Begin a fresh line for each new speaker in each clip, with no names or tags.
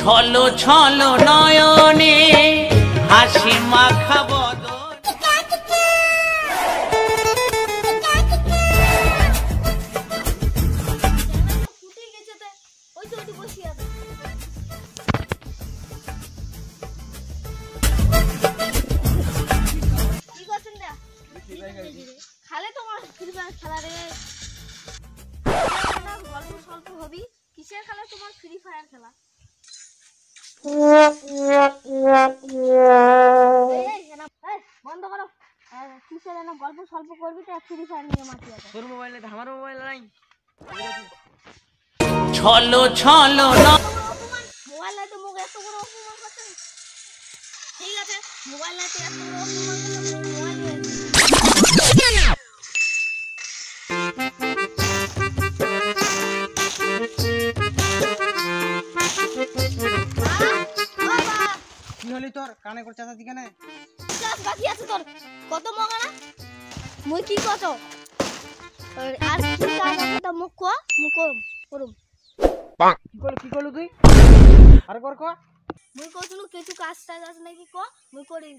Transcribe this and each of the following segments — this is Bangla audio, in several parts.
ছলো ছলো নয়নে হাসি মাখা বদন।
খালে তোমার খেলা রে গল্প স্বল্প হবি কিসের খেলা তোমার ফ্রি ফায়ার খেলা বন্ধ করো কিসের না গল্প স্বল্প করবি তো ফ্রি ফায়ার নিয়ে মাতি আছে
তোর মোবাইলে আমার মোবাইল নাই
ছলো ছলো
মোবাইল নাই তো মুখ এত বড় অপমান করতে ঠিক আছে মোবাইল নাই তো এত বড় অপমান করতে মোবাইল নিয়ে
কি হলি তোর কানে করছ চাচা দিকে না
ক্লাস বাকি আছে তোর কত মগা না মুই কি কত আর কি কাজ আছে তো মুখ করুম
কি করলু তুই আর কর কো
মুই কইছলু কিছু কাজ টাজ আছে নাকি কো মুই করি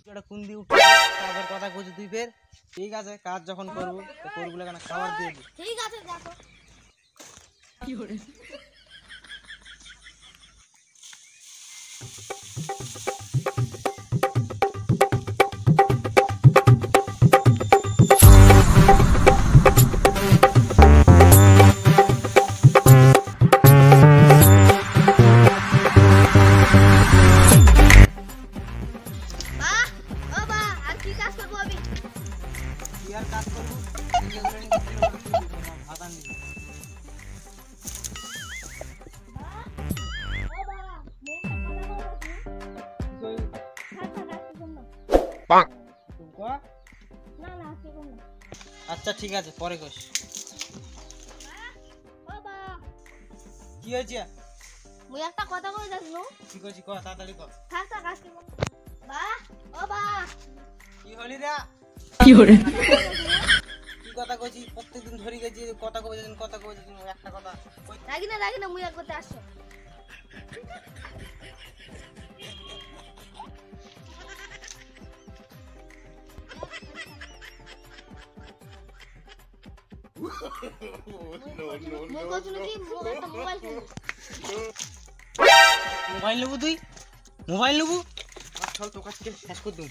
এটা কোন দি উঠে কাজের কথা কইছ তুই ফের ঠিক আছে কাজ যখন করব তো করগুলা কেন খাবার দিয়ে দি
ঠিক আছে দেখো
কি হরে কাজ করব আদান দি আচ্ছা ঠিক আছে পরে কইস
বাবা
কি হইছে
মুই একটা কথা কই যাইছলু
কি কইছি কও তাড়াতাড়ি কও
থাক কাজ করব বা ও বা
কি হলি রে
কি হরে
কি কথা কইছি প্রত্যেকদিন ধরি গেছি কথা কইছিস একটা কথা
রাগি না মুই এক করতে আসছো
মোবাইল নেবো তুই মোবাইল নেবো চল তোর কাছে শেষ করে দূর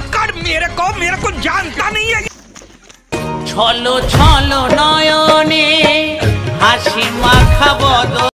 कर मेरे को जानता नहीं है ছলো ছলো নয়নে হাসি মাখা বদন।